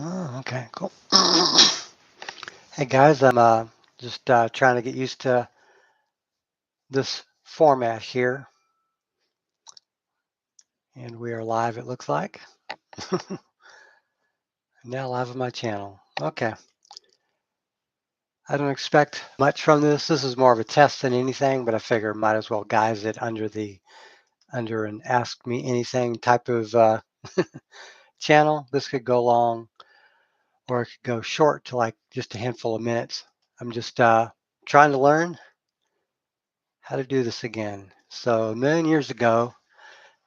Oh, okay, cool. Hey guys, I'm just trying to get used to this format here, and we are live. It looks like now live on my channel. Okay, I don't expect much from this. This is more of a test than anything, but I figure might as well guise it under an ask me anything type of channel. This could go long, or it could go short to like just a handful of minutes. I'm just trying to learn how to do this again. So a million years ago,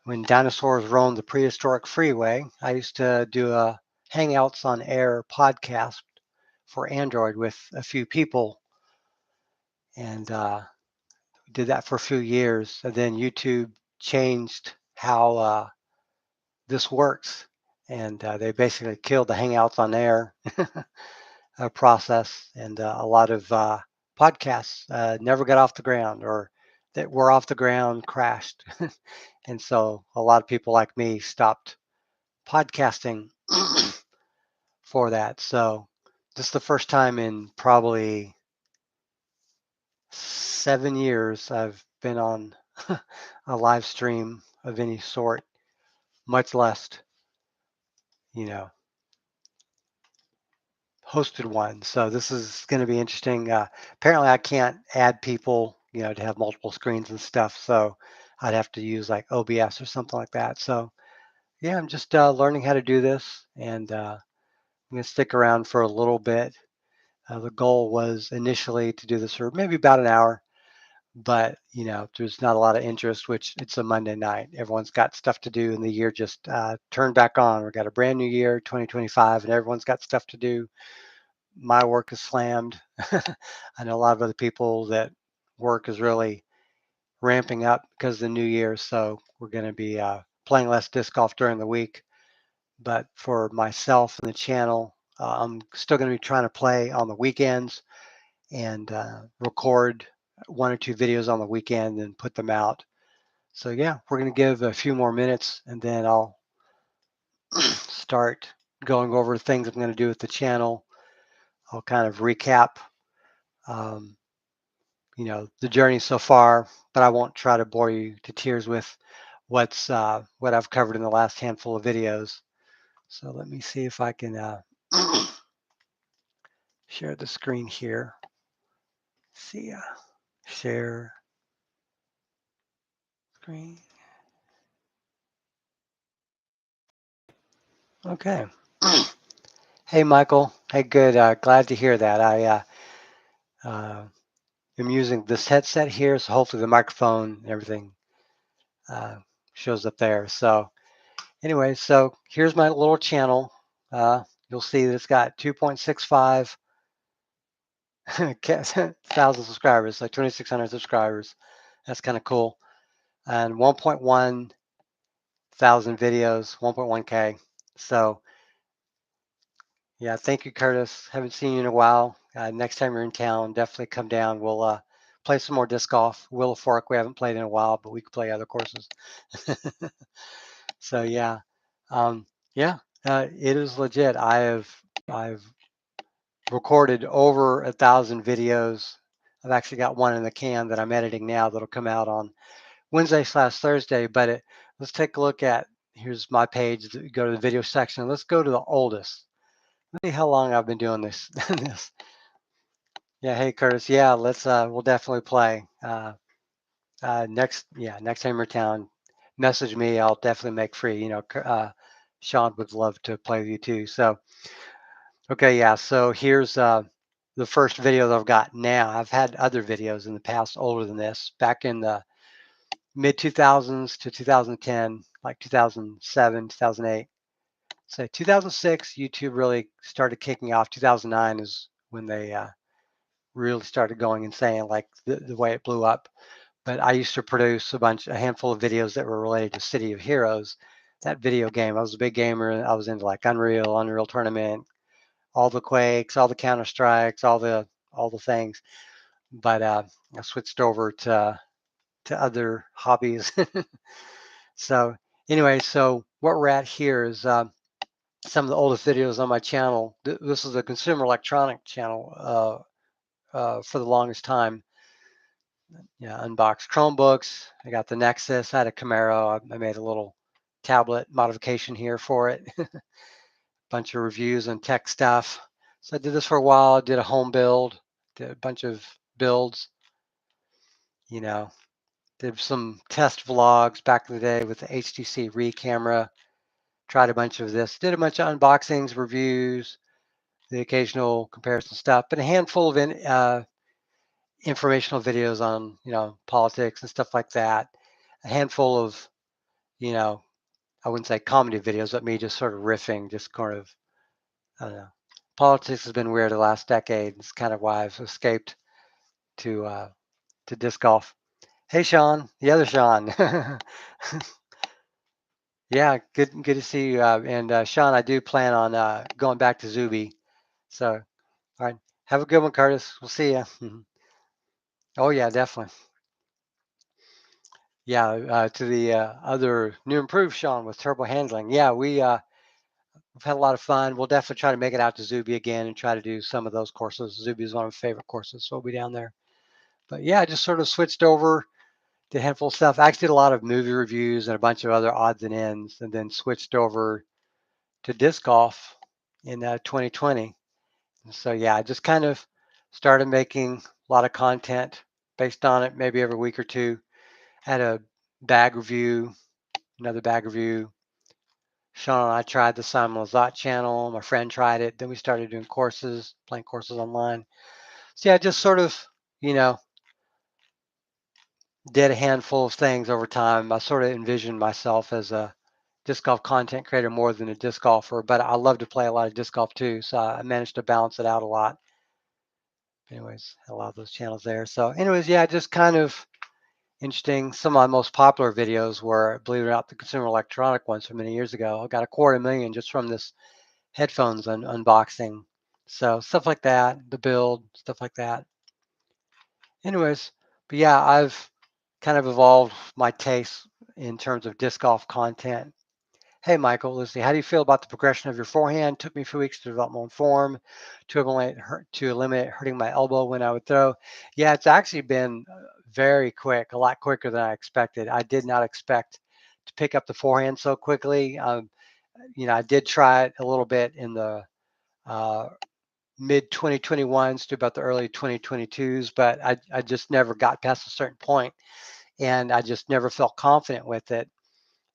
when dinosaurs roamed the prehistoric freeway, I used to do a Hangouts on Air podcast for Android with a few people, and did that for a few years. And then YouTube changed how this works, and they basically killed the Hangouts on Air process, and a lot of podcasts never got off the ground, or that were off the ground crashed. And so a lot of people like me stopped podcasting for that. So this is the first time in probably 7 years I've been on a live stream of any sort, much less, you know, hosted one. So this is going to be interesting. Apparently I can't add people, to have multiple screens and stuff. So I'd have to use like OBS or something like that. So yeah, I'm just learning how to do this, and I'm going to stick around for a little bit. The goal was initially to do this for maybe about an hour, but there's not a lot of interest, which it's a Monday night. Everyone's got stuff to do, and the year just turned back on. We've got a brand new year, 2025, and everyone's got stuff to do. My work is slammed. I know a lot of other people that work is really ramping up because of the new year, so we're going to be playing less disc golf during the week. But for myself and the channel, I'm still going to be trying to play on the weekends and record one or two videos on the weekend and put them out. So yeah, we're going to give a few more minutes, and then I'll start going over things I'm going to do with the channel. I'll kind of recap, um, the journey so far, but I won't try to bore you to tears with what I've covered in the last handful of videos. So let me see if I can share the screen here. See ya. Share screen. Okay. Hey, Michael. Hey, good. Glad to hear that. I am using this headset here, so hopefully the microphone and everything uh, shows up there. So anyway, so here's my little channel. You'll see that it's got 2.65 thousand subscribers, like 2,600 subscribers. That's kind of cool. And 1.1 thousand videos, 1.1K. So yeah, thank you, Curtis. Haven't seen you in a while. Next time you're in town, definitely come down. We'll play some more disc golf. Willow Fork, we haven't played in a while, but we could play other courses. So yeah, um, yeah, it is legit. I've recorded over 1,000 videos. I've actually got one in the can that I'm editing now that'll come out on Wednesday/Thursday. But let's take a look at, here's my page. Go to the video section. Let's go to the oldest. Let's see how long I've been doing this. this. Yeah, hey Curtis. Yeah, we'll definitely play. Next time you're in town, message me. I'll definitely make free. Sean would love to play with you too. So, okay, yeah. So here's the first video that I've got now. I've had other videos in the past older than this, back in the mid 2000s to 2010, like 2007, 2008. So 2006, YouTube really started kicking off. 2009 is when they really started going insane, like the way it blew up. But I used to produce a handful of videos that were related to City of Heroes, that video game. I was a big gamer. I was into like Unreal Tournament, all the Quakes, all the Counter Strikes, all the things. But I switched over to other hobbies. So anyway, so what we're at here is some of the oldest videos on my channel. This is a consumer electronic channel for the longest time. Yeah, unboxed Chromebooks. I got the Nexus. I had a Camaro. I made a little tablet modification here for it. Bunch of reviews and tech stuff. So I did this for a while. I did a home build. Did a bunch of builds. You know, did some test vlogs back in the day with the HTC Re camera. Tried a bunch of this. Did a bunch of unboxings, reviews, the occasional comparison stuff, but a handful of informational videos on, politics and stuff like that. A handful of, you know, I wouldn't say comedy videos, but me just sort of riffing, just kind of, I don't know. Politics has been weird the last decade. It's kind of why I've escaped to disc golf. Hey, Sean, the other Sean. Yeah, good to see you. And Sean, I do plan on going back to Zuby. So, all right, have a good one, Curtis. We'll see you. Oh yeah, definitely. Yeah, to the other new improved Sean with turbo handling. Yeah, we've had a lot of fun. We'll definitely try to make it out to Zuby again and try to do some of those courses. Zuby is one of my favorite courses, so we'll be down there. But yeah, I just sort of switched over to a handful of stuff. I actually did a lot of movie reviews and a bunch of other odds and ends, and then switched over to disc golf in 2020. And so yeah, I just kind of started making a lot of content based on it, maybe every week or two. Had a bag review, another bag review. Sean and I tried the Simon Lazat channel. My friend tried it. Then we started doing courses, playing courses online. So yeah, just sort of, you know, did a handful of things over time. I sort of envisioned myself as a disc golf content creator more than a disc golfer, but I love to play a lot of disc golf too. So I managed to balance it out a lot. Anyways, a lot of those channels there. So anyways, yeah, just kind of interesting. Some of my most popular videos were, believe it or not, the consumer electronic ones from many years ago. I got 250,000 just from this headphones unboxing. So stuff like that, the build, stuff like that. Anyways, but yeah, I've kind of evolved my taste in terms of disc golf content. Hey, Michael, let's see. How do you feel about the progression of your forehand? Took me a few weeks to develop my own form to eliminate hurting my elbow when I would throw. Yeah, it's actually been very quick, a lot quicker than I expected. I did not expect to pick up the forehand so quickly. I did try it a little bit in the uh, mid 2021s to about the early 2022s, but I just never got past a certain point, and I just never felt confident with it.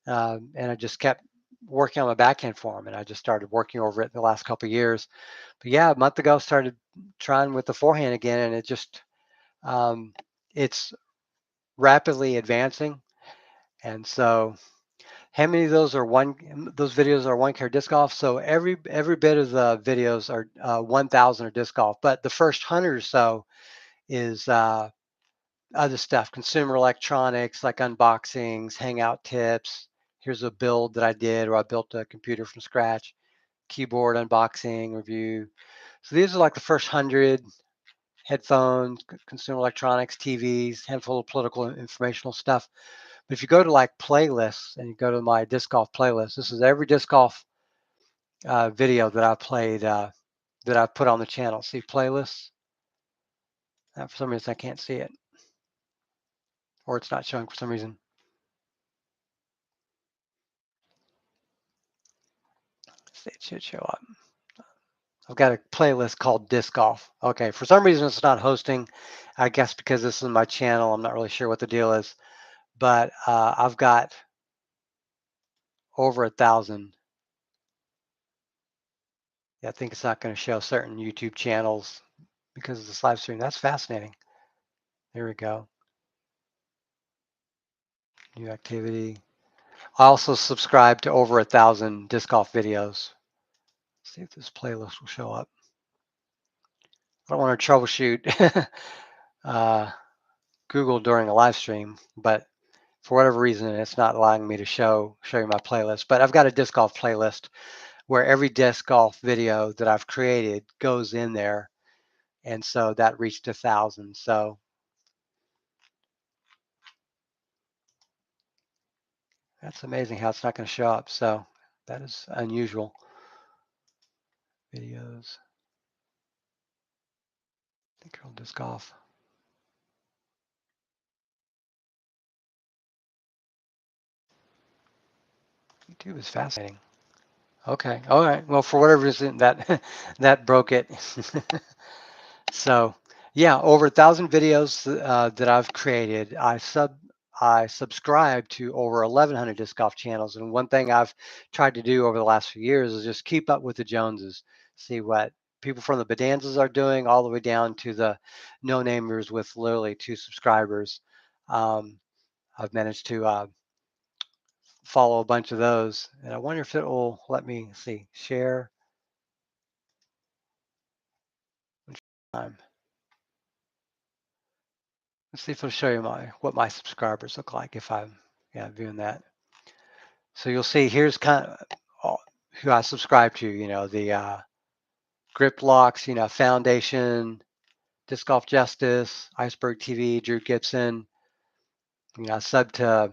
And I just kept working on my backhand form, and I just started working over it the last couple of years. But yeah, a month ago, started trying with the forehand again, and um, it's rapidly advancing. And so, how many of those are those videos are one care disc golf? So every bit of the videos are 1,000 are disc golf, but the first 100 or so is other stuff, consumer electronics like unboxings, hangout tips. Here's a build that I did where I built a computer from scratch, keyboard unboxing, review. So these are like the first 100 headphones, consumer electronics, TVs, handful of political and informational stuff. But if you go to like playlists and you go to my disc golf playlist, this is every disc golf video that I played, that I put on the channel. See playlists? For some reason, I can't see it, or it's not showing for some reason. It should show up. I've got a playlist called Disc Golf. Okay, for some reason it's not hosting. I guess because this is my channel, I'm not really sure what the deal is. But I've got over 1,000. Yeah, I think it's not going to show certain YouTube channels because of this live stream. That's fascinating. There we go. New activity. I also subscribe to over 1,000 disc golf videos. Let's see if this playlist will show up. I don't want to troubleshoot Google during a live stream, but for whatever reason, it's not allowing me to show you my playlist. But I've got a disc golf playlist where every disc golf video that I've created goes in there, and so that reached 1,000. So that's amazing how it's not going to show up. So that is unusual. videos. I think I'll disc golf. YouTube is fascinating. Okay. All right. Well, for whatever reason, that that broke it. So, yeah, over 1,000 videos that I've created. I subscribe to over 1,100 disc golf channels, and one thing I've tried to do over the last few years is just keep up with the Joneses, see what people from the Bedanzas are doing, all the way down to the no-namers with literally 2 subscribers. Um, I've managed to follow a bunch of those, and I wonder if it will let me see share time. Let's see if it'll show you what my subscribers look like if I'm viewing that. So you'll see here's kind of who I subscribe to. The Grip Locks, Foundation, Disc Golf Justice, Iceberg TV, Drew Gibson. I sub to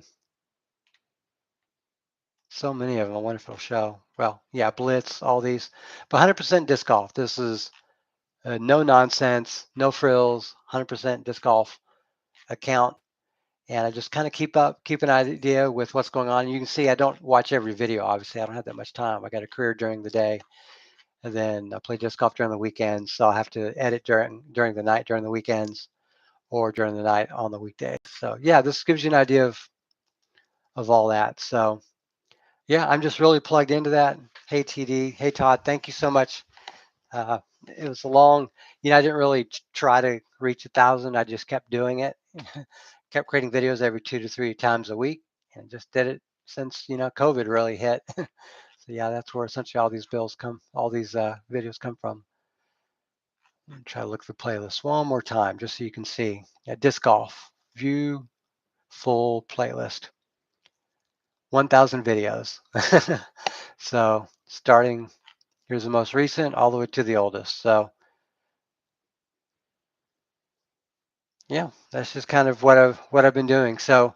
so many of them. I wonder if it'll show. Well, yeah, Blitz, all these, but 100% disc golf. This is no nonsense, no frills, 100% disc golf account. And I just kind of keep an idea with what's going on. You can see I don't watch every video. Obviously, I don't have that much time. I got a career during the day, and then I play disc golf during the weekends. So I have to edit during the night, during the weekends, or during the night on the weekdays. So yeah, this gives you an idea of all that. So yeah, I'm just really plugged into that. Hey TD, hey Todd, thank you so much. Uh, it was a long, I didn't really try to reach 1,000. I just kept doing it, kept creating videos every 2 to 3 times a week, and just did it since COVID really hit. So yeah, that's where essentially all these videos come from. Try to look for the playlist one more time, just so you can see. Disc golf, view full playlist, 1,000 videos. So starting, here's the most recent, all the way to the oldest. So yeah, that's just kind of what I've been doing. So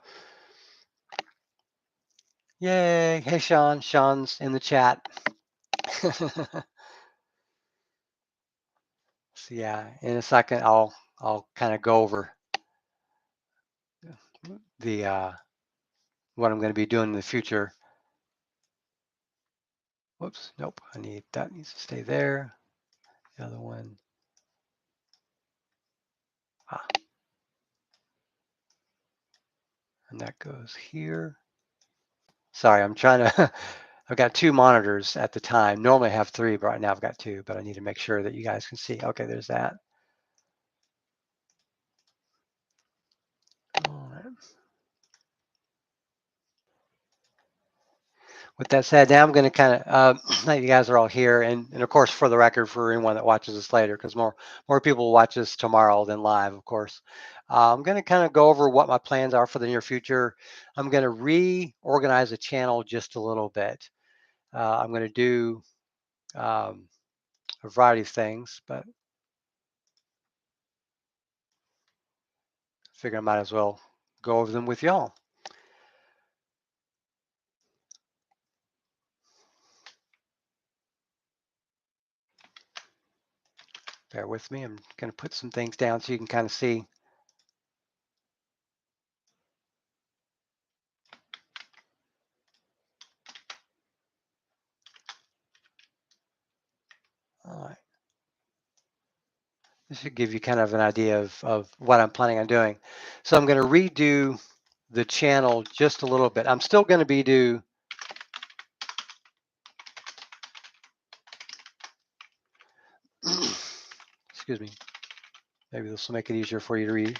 yay! Hey Sean, Sean's in the chat. So yeah, in a second I'll kind of go over the what I'm going to be doing in the future. Whoops, nope. That needs to stay there. The other one. And that goes here. Sorry, I'm trying to. I've got 2 monitors at the time. Normally I have 3, but right now I've got 2. But I need to make sure that you guys can see. Okay, there's that. All right. With that said, now I'm going to kind of, now you guys are all here, and of course, for the record, for anyone that watches this later, because more people will watch this tomorrow than live, of course. I'm going to kind of go over what my plans are for the near future. I'm going to reorganize the channel just a little bit. I'm going to do a variety of things, but I figure I might as well go over them with y'all. Bear with me. I'm going to put some things down so you can kind of see. All right. This should give you kind of an idea of what I'm planning on doing. So I'm going to redo the channel just a little bit. I'm still going to be excuse me. Maybe this will make it easier for you to read.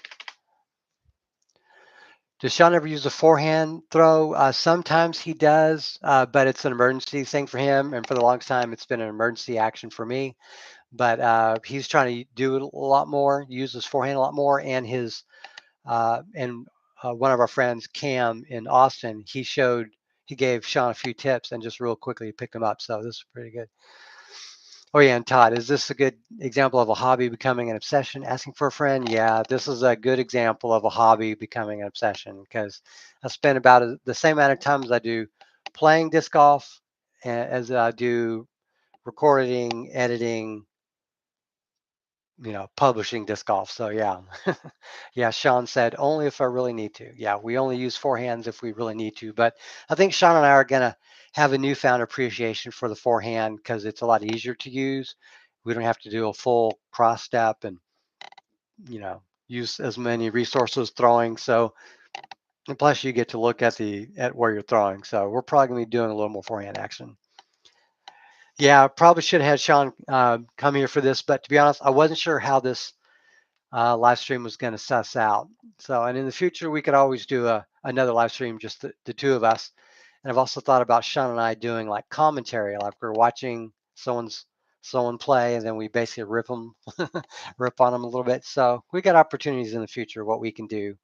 Does Sean ever use a forehand throw? Sometimes he does, but it's an emergency thing for him. And for the longest time, it's been an emergency action for me. But he's trying to do it a lot more, use his forehand a lot more. And one of our friends, Cam in Austin, he gave Sean a few tips and just real quickly picked them up. So this is pretty good. Oh yeah, and Todd, is this a good example of a hobby becoming an obsession? Asking for a friend? Yeah, this is a good example of a hobby becoming an obsession because I spend about the same amount of time as I do playing disc golf as I do recording, editing, publishing disc golf. So yeah, yeah. Sean said only if I really need to. Yeah, we only use forehands if we really need to. But I think Sean and I are gonna have a newfound appreciation for the forehand because it's a lot easier to use. We don't have to do a full cross step and use as many resources throwing. So and plus you get to look at where you're throwing. So we're probably gonna be doing a little more forehand action. Yeah, probably should have had Sean come here for this, but to be honest, I wasn't sure how this live stream was going to suss out. So, and in the future, we could always do another live stream, just the two of us. And I've also thought about Sean and I doing like commentary, like we're watching someone play, and then we basically rip on them a little bit. So we got opportunities in the future what we can do.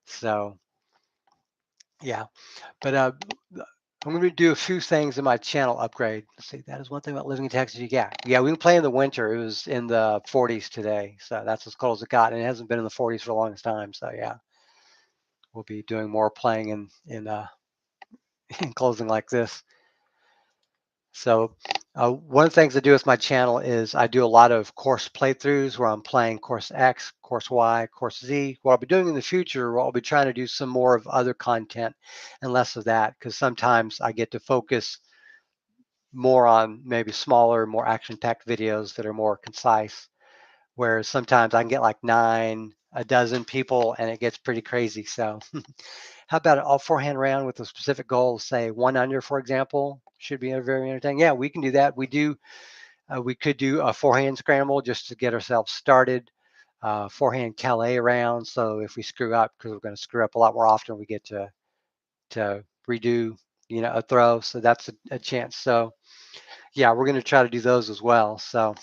So yeah, but I'm going to do a few things in my channel upgrade. Let's see, that is one thing about living in Texas. Yeah, we can play in the winter. It was in the 40s today, so that's as cold as it got, and it hasn't been in the 40s for the longest time. So yeah, we'll be doing more playing in in clothing like this. So one of the things I do with my channel is I do a lot of course playthroughs where I'm playing course X, course Y, course Z. What I'll be doing in the future, I'll be trying to do some more of other content and less of that because sometimes I get to focus more on maybe smaller, more action-packed videos that are more concise, whereas sometimes I can get like 9, a dozen people and it gets pretty crazy. So how about an all forehand round with a specific goal, say 1 under, for example, should be very entertaining. Yeah, we can do that. We could do a forehand scramble just to get ourselves started, forehand Calais round. So if we screw up, because we're going to screw up a lot more often, we get to redo, a throw. So that's a chance. So yeah, we're going to try to do those as well. So,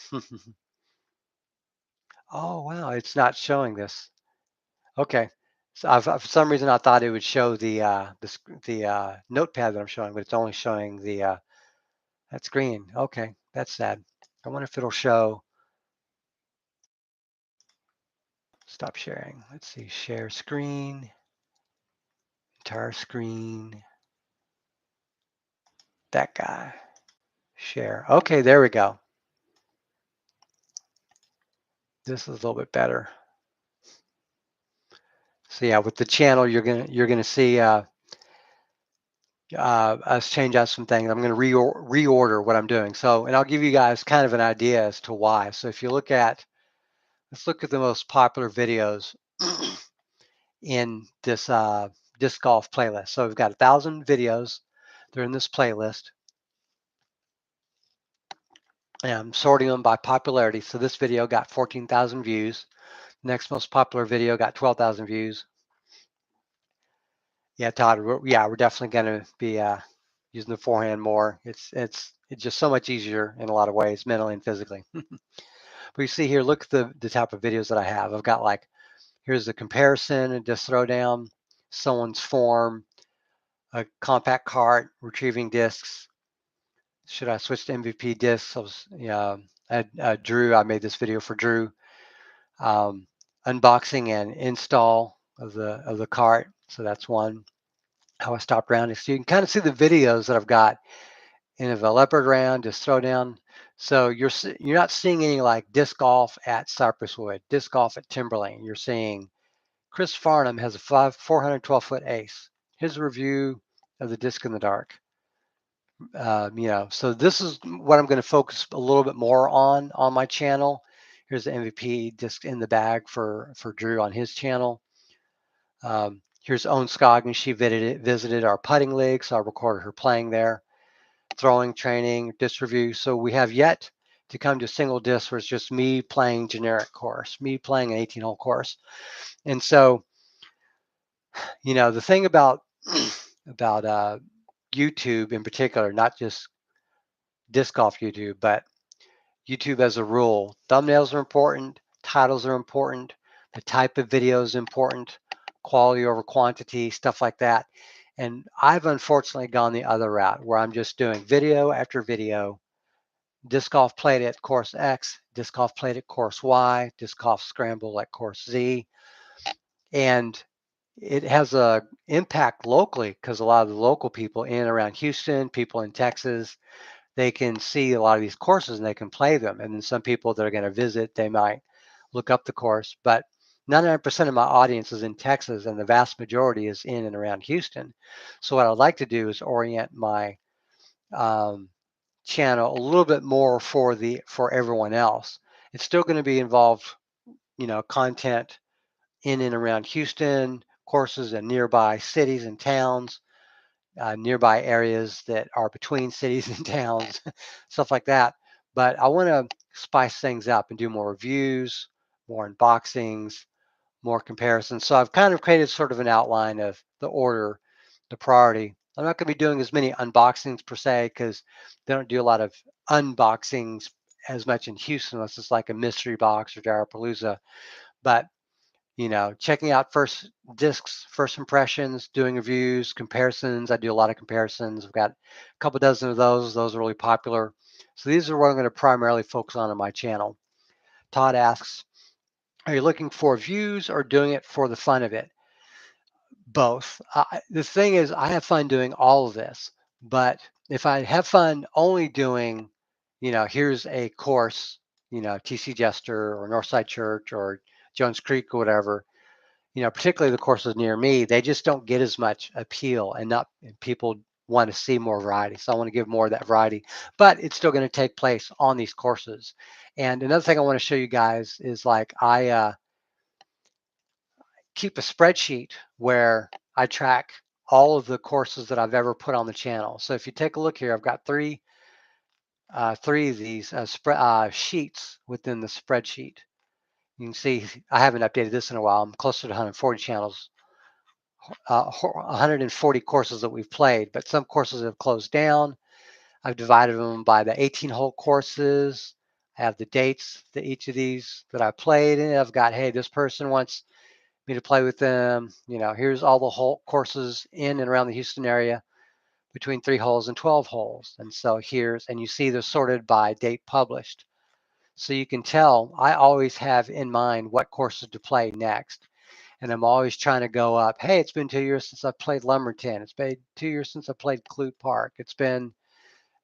oh wow, it's not showing this. Okay, so for some reason I thought it would show the notepad that I'm showing, but it's only showing the that screen. Okay, that's sad. I wonder if it'll show. Stop sharing. Let's see. Share screen. Entire screen. That guy. Share. Okay, there we go. This is a little bit better. So yeah, with the channel, you're gonna see us change out some things. I'm going to reorder what I'm doing. So, and I'll give you guys kind of an idea as to why. So if you let's look at the most popular videos in this disc golf playlist. So we've got 1,000 videos. They're in this playlist. And I'm sorting them by popularity. So this video got 14,000 views. Next most popular video got 12,000 views. Yeah, Todd. We're definitely going to be using the forehand more. It's just so much easier in a lot of ways, mentally and physically. But you see here, look at the type of videos that I have. I've got like, here's the comparison and disc throwdown, someone's form, a compact cart, retrieving discs. Should I switch to MVP discs? Drew, I made this video for Drew. Unboxing and install of the cart. So that's one. How I stopped rounding. So you can kind of see the videos that I've got in a leopard round, disc throwdown. So you're not seeing any like disc golf at Cypresswood, disc golf at Timberlane. You're seeing Chris Farnham has a 412-foot ace. His review of the disc in the dark. So this is what I'm going to focus a little bit more on my channel. Here's the MVP disc in the bag for Drew on his channel. Here's Owen Scoggins. She visited our putting league, so I recorded her playing there. Throwing training, disc review. So we have yet to come to single disc where it's just me playing generic course, me playing an 18-hole course. And so, the thing about about YouTube in particular, not just disc golf YouTube, but YouTube as a rule, thumbnails are important, titles are important, the type of video is important, quality over quantity, stuff like that. And I've unfortunately gone the other route where I'm just doing video after video. Disc golf played at course X, disc golf played at course Y, disc golf scramble at course Z. And it has a impact locally because a lot of the local people in and around Houston, people in Texas, they can see a lot of these courses and they can play them. And then some people that are going to visit, they might look up the course. But 99% of my audience is in Texas, and the vast majority is in and around Houston. So what I'd like to do is orient my um, channel a little bit more for everyone else. It's still going to be involved, content in and around Houston, courses in nearby cities and towns, nearby areas that are between cities and towns, stuff like that. But I want to spice things up and do more reviews, more unboxings, more comparisons. So I've kind of created sort of an outline of the order, the priority. I'm not going to be doing as many unboxings per se because they don't do a lot of unboxings as much in Houston unless it's like a mystery box or Jarapalooza. But checking out first discs, first impressions, doing reviews, comparisons. I do a lot of comparisons. I've got a couple dozen of those. Those are really popular. So these are what I'm going to primarily focus on my channel. Todd asks, are you looking for views or doing it for the fun of it? Both. The thing is, I have fun doing all of this, but if I have fun only doing, here's a course, TC Jester or Northside Church or Jones Creek or whatever, particularly the courses near me, they just don't get as much appeal, and people want to see more variety. So I want to give more of that variety, but it's still going to take place on these courses. And another thing I want to show you guys is like I keep a spreadsheet where I track all of the courses that I've ever put on the channel. So if you take a look here, I've got three of these sheets within the spreadsheet. You can see I haven't updated this in a while. I'm closer to 140 channels, 140 courses that we've played, but some courses have closed down. I've divided them by the 18-hole courses. I have the dates that each of these that I played, and I've got, hey, this person wants me to play with them. Here's all the whole courses in and around the Houston area between 3 holes and 12 holes. And so and you see they're sorted by date published. So you can tell I always have in mind what courses to play next. And I'm always trying to go up. Hey, it's been 2 years since I played Lumberton. It's been 2 years since I played Clute Park. It's been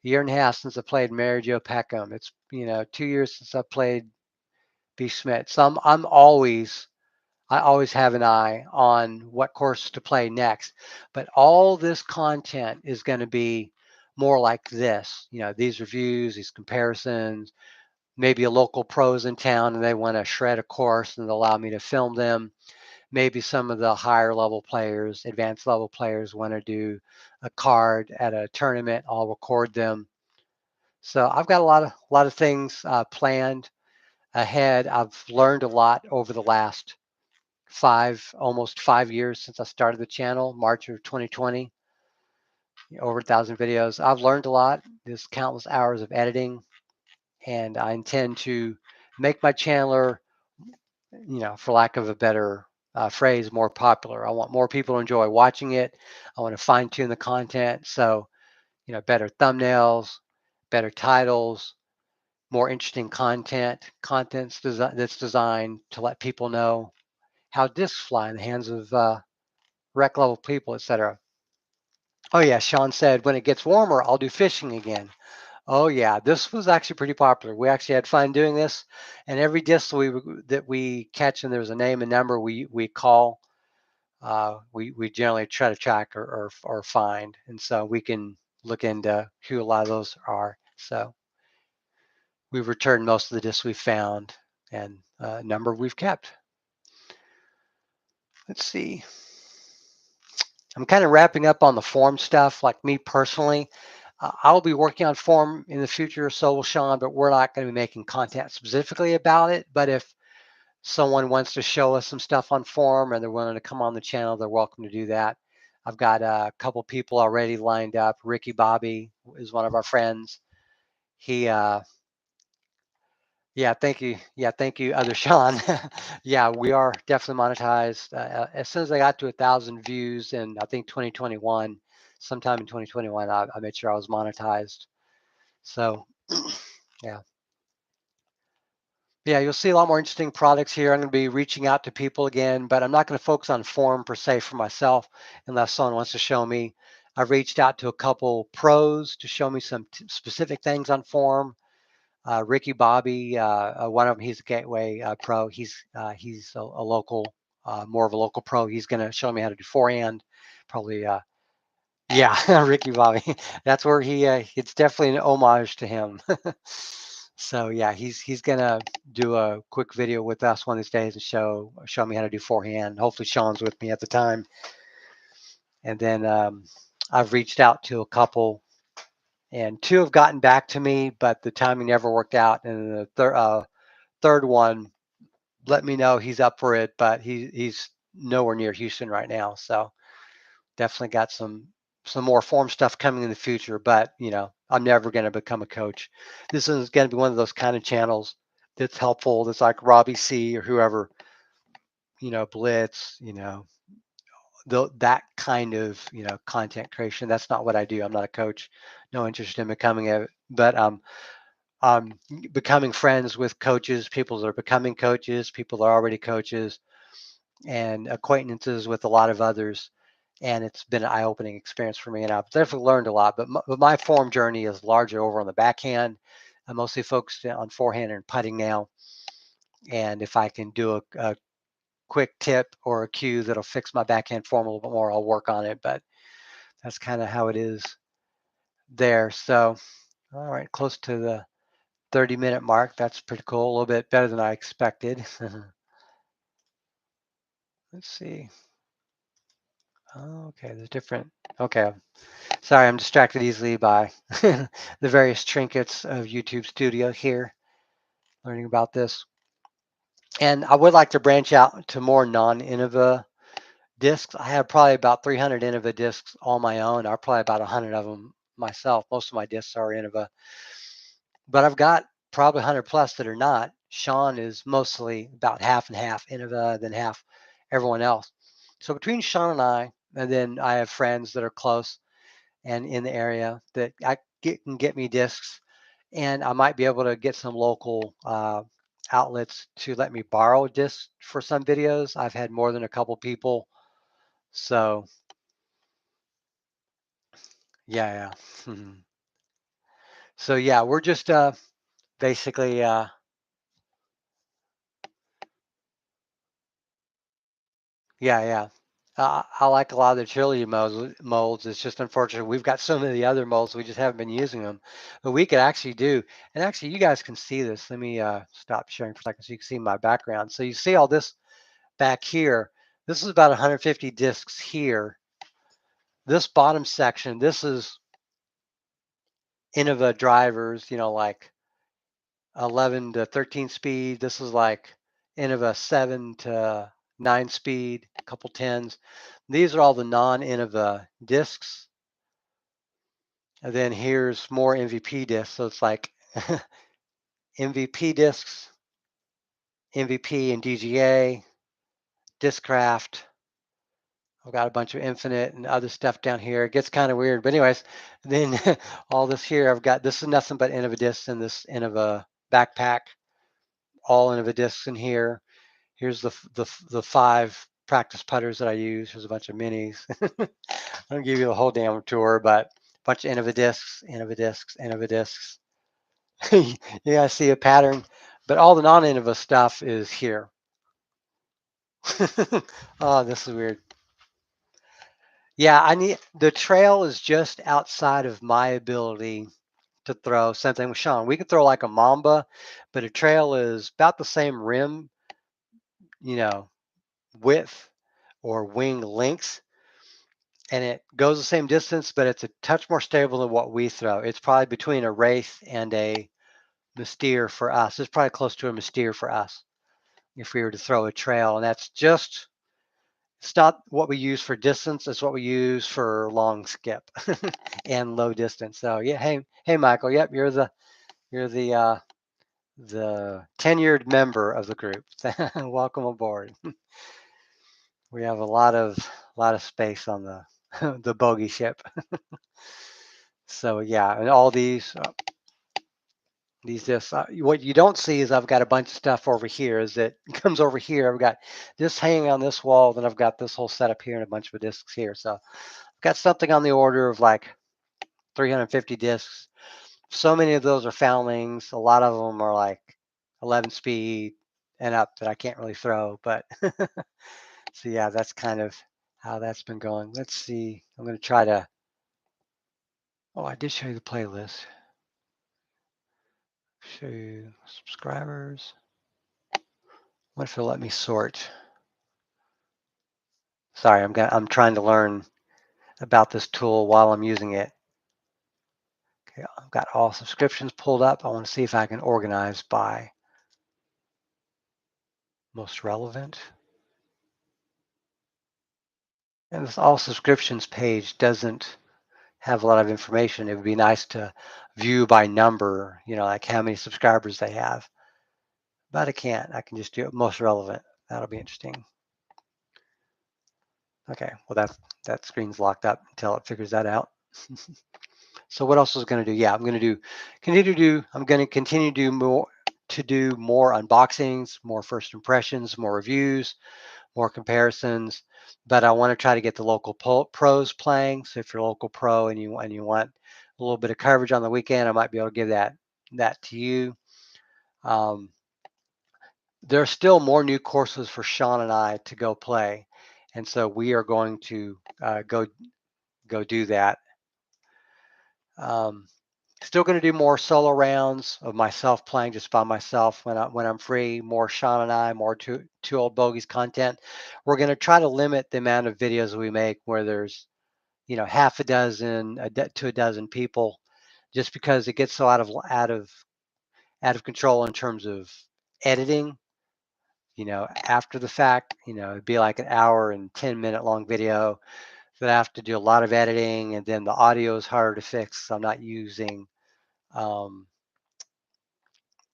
a year and a half since I played Mary Jo Peckham. It's 2 years since I played B. Schmidt. So I always have an eye on what course to play next. But all this content is going to be more like this. These reviews, these comparisons, maybe a local pro's in town and they want to shred a course and allow me to film them. Maybe some of the higher level players, advanced level players want to do a card at a tournament. I'll record them. So I've got a lot of things planned ahead. I've learned a lot over the last almost 5 years since I started the channel, March of 2020, over 1,000 videos. I've learned a lot. There's countless hours of editing, and I intend to make my channel, for lack of a better phrase, more popular. I want more people to enjoy watching it. I want to fine tune the content. So, better thumbnails, better titles, more interesting content that's designed to let people know how discs fly in the hands of rec level people, etc. Oh yeah, Sean said when it gets warmer, I'll do fishing again. Oh yeah, this was actually pretty popular. We actually had fun doing this, and every disc that we catch and there's a name and number we call, we generally try to track or find, and so we can look into who a lot of those are. So we've returned most of the discs we've found and a number we've kept. Let's see. I'm kind of wrapping up on the form stuff, like me personally. I'll be working on form in the future, so will Sean, but we're not going to be making content specifically about it. But if someone wants to show us some stuff on form and they're willing to come on the channel, they're welcome to do that. I've got a couple people already lined up. Ricky Bobby is one of our friends. He Yeah, thank you. Yeah, thank you, other Sean. Yeah, we are definitely monetized. As soon as I got to 1,000 views in, I think 2021, sometime in 2021, I made sure I was monetized. So, yeah. Yeah, you'll see a lot more interesting products here. I'm going to be reaching out to people again, but I'm not going to focus on form per se for myself unless someone wants to show me. I've reached out to a couple pros to show me some specific things on form. Ricky Bobby, one of them, he's a Gateway pro. He's a local, more of a local pro. He's going to show me how to do forehand. Probably, yeah, Ricky Bobby. That's where it's definitely an homage to him. So yeah, he's gonna do a quick video with us one of these days and show me how to do forehand. Hopefully Sean's with me at the time. And then I've reached out to a couple, and two have gotten back to me, but the timing never worked out. And the third one let me know he's up for it, but he's nowhere near Houston right now. So definitely got some more form stuff coming in the future. But I'm never going to become a coach. This is going to be one of those kind of channels that's helpful. That's like Robbie C or whoever, Blitz, that kind of content creation. That's not what I do. I'm not a coach. No interest in becoming a. But becoming friends with coaches, people that are becoming coaches, people that are already coaches, and acquaintances with a lot of others. And it's been an eye-opening experience for me, and I've definitely learned a lot. But my form journey is largely over on the backhand. I'm mostly focused on forehand and putting now. And if I can do a quick tip or a cue that'll fix my backhand form a little bit more, I'll work on it. But that's kind of how it is there. So, all right, close to the 30-minute mark. That's pretty cool. A little bit better than I expected. Let's see. Oh, okay, there's different. Okay, sorry, I'm distracted easily by the various trinkets of YouTube Studio here, learning about this. And I would like to branch out to more non-Innova discs. I have probably about 300 Innova discs on my own. I've probably about 100 of them myself. Most of my discs are Innova, but I've got probably 100 plus that are not. Sean is mostly about half and half Innova, then half everyone else. So between Sean and I, and then I have friends that are close and in the area that can get me discs, and I might be able to get some local outlets to let me borrow discs for some videos. I've had more than a couple people. So yeah. So yeah, we're just basically yeah. I like a lot of the chili molds. It's just unfortunate we've got so many other molds, we just haven't been using them. But we could actually do, and actually you guys can see this. Let me stop sharing for a second so you can see my background. So you see all this back here. This is about 150 discs here. This bottom section, this is Innova drivers, like 11 to 13 speed. This is like Innova 7 to 9 speed, a couple tens. These are all the non-Innova discs. And then here's more MVP discs. So it's like MVP discs, MVP and DGA, Discraft. I've got a bunch of Infinite and other stuff down here. It gets kind of weird. But anyways, then all this here, I've got, this is nothing but Innova discs and this Innova backpack, all Innova discs in here. Here's the 5 practice putters that I use. There's a bunch of minis. I don't give you the whole damn tour, but a bunch of Innova discs, Innova discs, Innova discs. Yeah, I see a pattern, but all the non-Innova stuff is here. Oh, this is weird. Yeah, the trail is just outside of my ability to throw. Same thing with Sean. We could throw like a Mamba, but a trail is about the same rim, you know, width or wing length, and it goes the same distance, but it's a touch more stable than what we throw. It's probably between a Wraith and a Mystere for us. It's probably close to a Mystere for us if we were to throw a trail, and that's just, it's not what we use for distance, it's what we use for long skip and low distance. So yeah, hey Michael, yep, you're the tenured member of the group. Welcome aboard. We have a lot of space on the the bogey ship. So yeah, and all these These discs. What you don't see is I've got a bunch of stuff over here. Is it comes over here? I've got this hanging on this wall, then I've got this whole setup here and a bunch of discs here. So I've got something on the order of like 350 discs. So many of those are foundlings. A lot of them are like 11 speed and up that I can't really throw. But so yeah, that's kind of how that's been going. Let's see. I'm going to try to. Oh, I did show you the playlist. Show you subscribers. What if it'll let me sort? Sorry, I'm trying to learn about this tool while I'm using it. Okay, I've got all subscriptions pulled up. I want to see if I can organize by most relevant. And this all subscriptions page doesn't have a lot of information. It would be nice to view by number, like how many subscribers they have. But I can't. I can just do it most relevant. That'll be interesting. Okay, well that screen's locked up until it figures that out. So what else was going to do? Yeah, I'm going to continue to do more unboxings, more first impressions, more reviews, more comparisons. But I want to try to get the local pros playing. So if you're a local pro and you want a little bit of coverage on the weekend, I might be able to give that to you. There are still more new courses for Sean and I to go play, and so we are going to go do that. Um, Still going to do more solo rounds of myself playing just by myself when I'm free. More Sean and I, more two old bogeys content. We're going to try to limit the amount of videos we make where there's half a dozen to a dozen people, just because it gets so out of control in terms of editing. After the fact, it'd be like an hour and 10-minute long video that I have to do a lot of editing, and then the audio is harder to fix. So I'm not using um,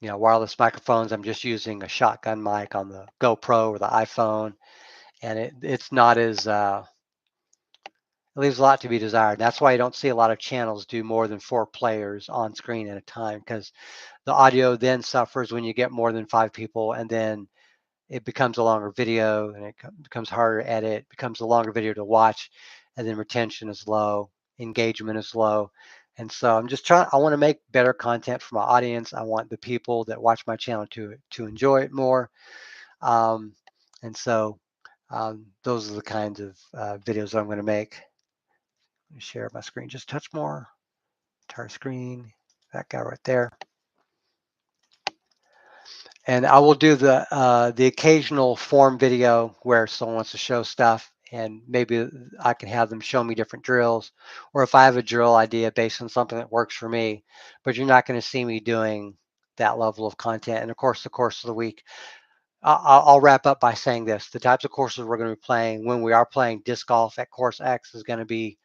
wireless microphones. I'm just using a shotgun mic on the GoPro or the iPhone, and it's not as it leaves a lot to be desired. That's why you don't see a lot of channels do more than 4 players on screen at a time, because the audio then suffers when you get more than 5 people, and then it becomes a longer video, and it becomes harder to edit, becomes a longer video to watch, and then retention is low, engagement is low. And so I want to make better content for my audience. I want the people that watch my channel to enjoy it more. Um, and so those are the kinds of videos I'm going to make. Let me share my screen just a touch more. Entire screen, that guy right there. And I will do the occasional form video where someone wants to show stuff, and maybe I can have them show me different drills, or if I have a drill idea based on something that works for me. But you're not going to see me doing that level of content. And of course, the course of the week, I'll wrap up by saying this: the types of courses we're going to be playing when we are playing disc golf at course X is going to be,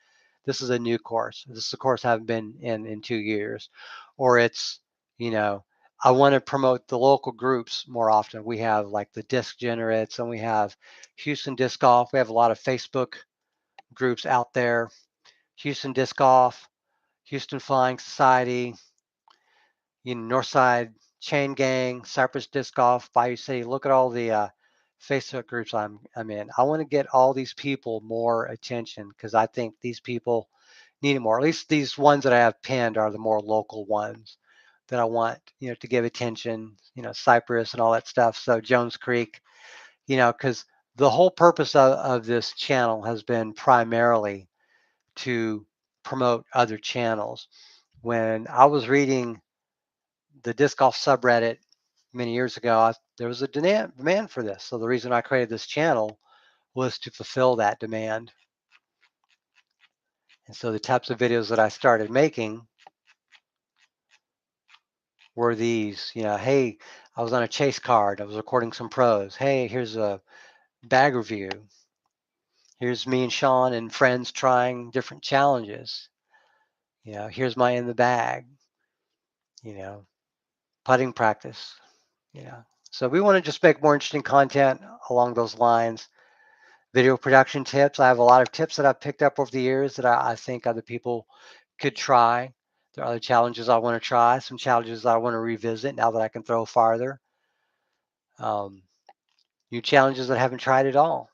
this is a new course. This is a course I haven't been in 2 years, or it's, you know, I want to promote the local groups more often. We have like the disc generates, and we have Houston Disc Golf. We have a lot of Facebook groups out there. Houston Disc Golf, Houston Flying Society, Northside Chain Gang, Cypress Disc Golf, Bayou City. Look at all the Facebook groups I'm in. I want to get all these people more attention, because I think these people need it more. At least these ones that I have pinned are the more local ones that I want, to give attention. Cypress and all that stuff. So Jones Creek, because the whole purpose of this channel has been primarily to promote other channels. When I was reading the disc golf subreddit many years ago, there was a demand for this. So the reason I created this channel was to fulfill that demand. And so the types of videos that I started making were these, hey, I was on a chase card. I was recording some pros. Hey, here's a bag review. Here's me and Sean and friends trying different challenges. Here's my in the bag, putting practice, So we want to just make more interesting content along those lines. Video production tips. I have a lot of tips that I've picked up over the years that I think other people could try. There are other challenges I want to try, some challenges I want to revisit now that I can throw farther. Um, New challenges that I haven't tried at all.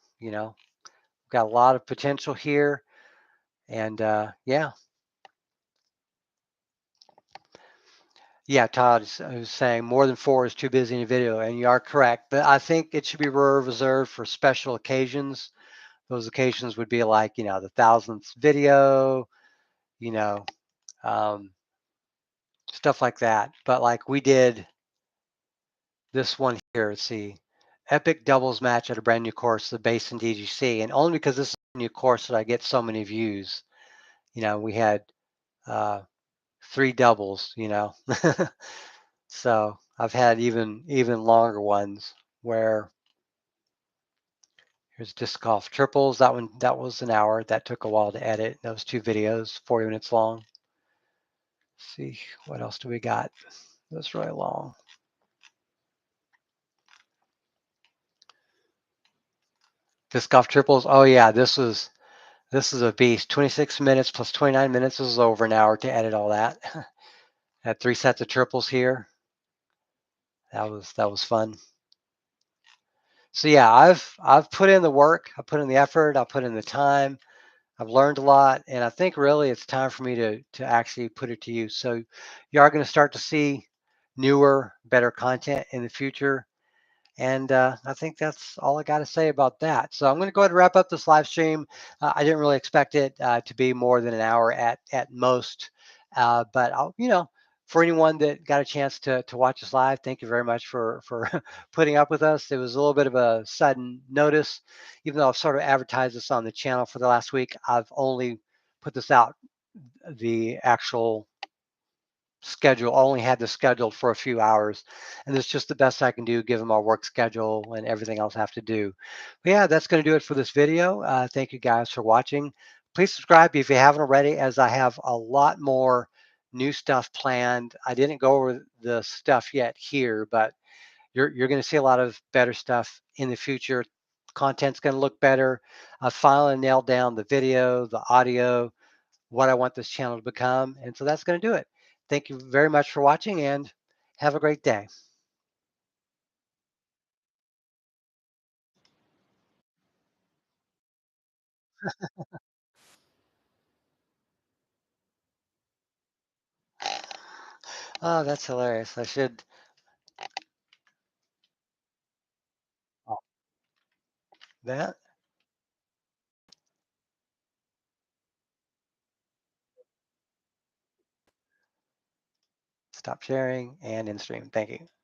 Got a lot of potential here, and yeah, yeah. Todd is saying more than four is too busy in a video, and you are correct. But I think it should be reserved for special occasions. Those occasions would be like the thousandth video, you know, um, stuff like that. But like we did this one here. Let's see, epic doubles match at a brand new course, the Basin DGC, and only because this is a new course that I get so many views. We had uh, three doubles. So I've had even longer ones where here's disc golf triples. That was an hour. That took a while to edit. Those two videos, 40 minutes long. Let's see what else do we got? That's really long. Disc golf triples. Oh yeah, this is a beast. 26 minutes plus 29 minutes. This is over an hour to edit all that. Had three sets of triples here. That was fun. So yeah, I've put in the work. I put in the effort. I put in the time. I've learned a lot, and I think really it's time for me to actually put it to use. So you are going to start to see newer, better content in the future. And I think that's all I got to say about that. So I'm going to go ahead and wrap up this live stream. I didn't really expect it to be more than an hour at most, but for anyone that got a chance to watch us live, thank you very much for putting up with us. It was a little bit of a sudden notice, even though I've sort of advertised this on the channel for the last week. I've only put this out the actual schedule. Only had this scheduled for a few hours, and it's just the best I can do given my work schedule and everything else I have to do. But yeah, that's going to do it for this video. Thank you guys for watching. Please subscribe if you haven't already, as I have a lot more new stuff planned. I didn't go over the stuff yet here, but you're going to see a lot of better stuff in the future. Content's going to look better. I finally nailed down the video, the audio, what I want this channel to become. And so that's going to do it. Thank you very much for watching, and have a great day. Oh, that's hilarious. I should oh, that stop sharing and in stream. Thank you.